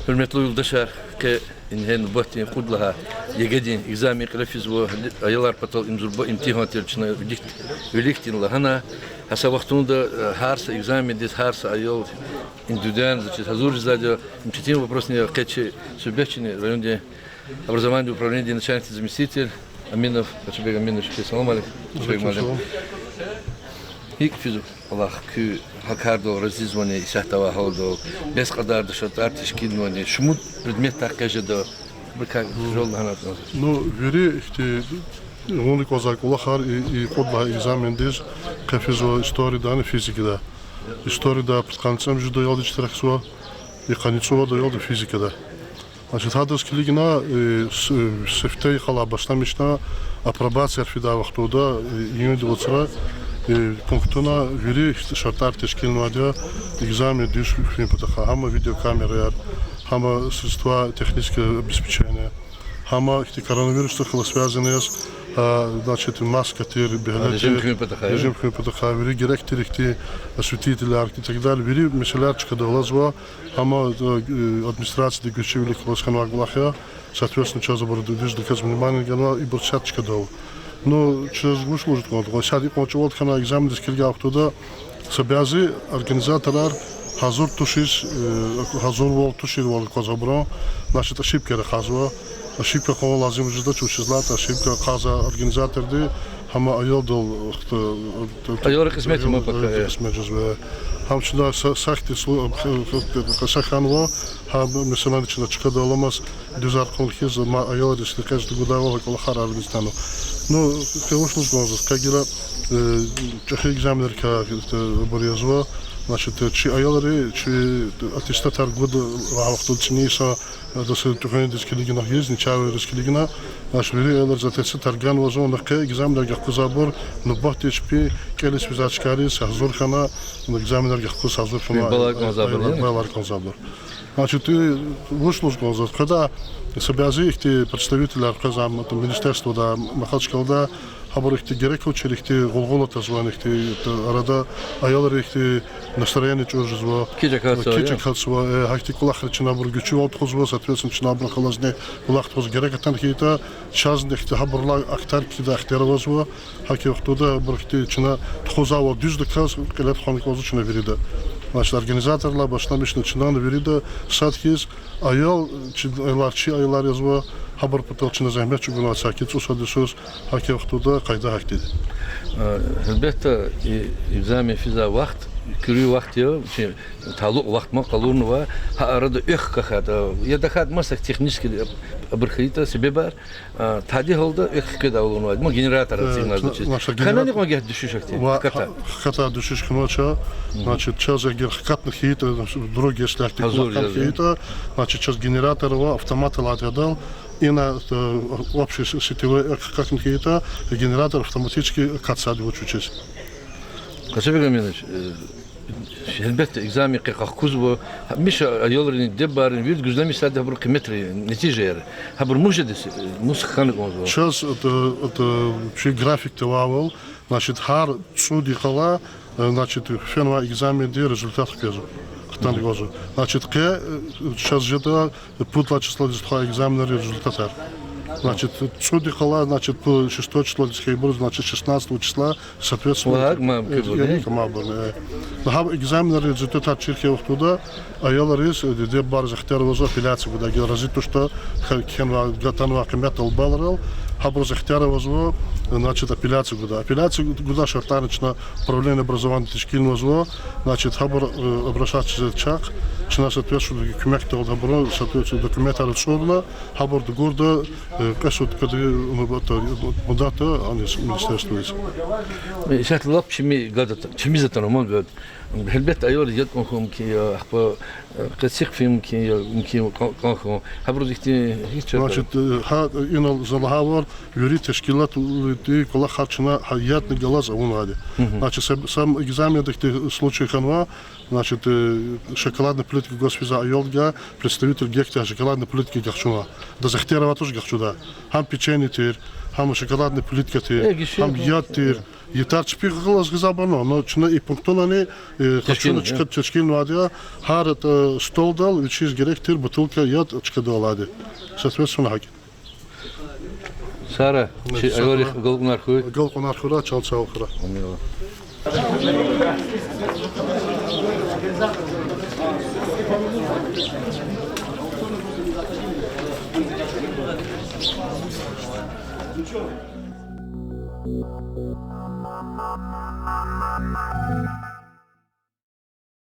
Hürmetli yoldaşlar, ki inhen bahtin kudlaha yegedin examen kılafiz ve aylar patal imzurba imtihan tercihine veliktin lahana hasa vaktunda harsa examen des harsa ayol индивидуально, значит, Азур задел, имчатин вопрос не каче субъективный в районе образования управления начальник заместитель Аминов, Ачабек Аминов, салам алейкум. İlk fizik Allah ki hakardo razizvani isahtawa haldo без kadar da şart artışkin vani şumut предмет takajda bir kan yol anlatmaz. Ну, вери, он казак улахар и кодла экзамендер кафезо история да физика да. История да подканцам жуда ялды чтрахсо и каницова да ялды физика да. Значит, хадас килигина сефтей хала баштамишна апробация фида вахтуда июнь вацра пунктуна вери шартар тешкилнадя экзамен диш фильм потаха хама видеокамеры хама средства технического обеспечения хама коронавирусных связанные с значит маска тир режим потаха вери директоры осветители и так далее вери меселярчика долазва хама администрация дегучевли класханва глахя соответственно что заборду диш доказ внимание гана и бурчатчика дол. Но через вышло, что сяди кончилот хана экзамен дискельга автода собязи организаторlar hazır tuşiş hazır vol tuşir vol kozabro значит ошибка хазва ошибка хо lazım жда чушизлат ошибка хаза организаторды хама айол дол айол кисмет мы пока кисмет жве хамчда сахти саханво хам mesela içine çıkadı olamaz düzar kolhiz ma ayol işte каждый годового колхар Арменистану. Ну, конечно, возможно, как гера чехи экзаменер как борьязва, значит, чи айолары, чи аттестатар года вахтул чиниса да се тухани дискилигина есть, ничего дискилигина, наш вери айолар затеси тарган возможно, как экзаменер как забор, но бахти чпи келес визачкари сахзурхана, экзаменер как сахзурхана, балар конзабор. Значит, ты вышло с когда собязи их представители арказам министерства да махачкалда хабар их герек училихти голголата званихти арада аялар их настроение чужого кичакатсва хахти кулахрична бургучу отхозва соответственно чнабра халазне кулахтоз герекатан хита шаздих хабарла актар кида ахтерозва хаки вахтуда бурхти чна тхозава düzdükаз келет ханкозу чна верида. Значит, организаторlar başlamış начинан верида садхиз ayal aylarçı aylar yazva haber patalçına zahmet çubuğuna sakit usadısız haki vaqtuda qayda hak dedi. Elbette examen fiza vaqt kürü vaqt ya taluk vaqt ma qalurnu va arada kahada ya da had masak технически обрхита себе бар тади холда kada olunu var. Ma generator signal значит. Kana ne qogah düşüş akti. Kata düşüş knoça. Значит, час герхатных хита другие шляхты хита. Значит, час генераторова автомата лададал и на общей сетевой как хита генератор автоматически катсады учусь. Ачабек Аминович, elbette examen kakuz bu. Miş ayolların debarın bir güzel misal da bu kıymetli netice yer. Ha bu mujedis muskhanık oldu. Час это şey grafikte var. Значит, har суди хала, значит, фенва экзамен де результат хпезу. Хтан гозу. Значит, к сейчас жета путла число дистха экзаменер результатар. Значит, суди хала, значит, по 6 число дистха значит, 16 числа, соответственно. Экзаменер результатар Чехия туда, а я ларис, де бар захтер воза апелляцию, куда геразит то, что хенва гатанва кметал балрал. Хабр захтяра возло, значит, апелляцию куда. Апелляцию куда шартарочно управление образования тишкильного зло, значит, хабр обращаться в чак, чина соответствует документы от хабра, соответствует документы от шорна, хабр до города, кашут, когда мудата, а не министерство есть. Сейчас лап чими гадат, чими затану гад. Elbette ayol yatmahum ki ahba qasik film ki kanxum habrudikti hiç. Значит, инал залхавар юри тешкилат ти кола харчна хаятный глаз авунали. Значит, сам экзамен в случае ханва, значит, шоколадная плитка госпиза айолга, представитель гекта шоколадной плитки гахчуна. Да захтерова тоже гахчуда. Хам печенье тир, хам шоколадная плитка тир, хам яд тир. Yeter pihlas gizabano, no чина и пунктонани хочу чикат чешкин вадия, хар стол дал, вичиз геректир бутылка яд чкадалади. Соответственно, хаки. Sara, ayolih golgunar kuy. Гал конархура чалчаухра. Thank you.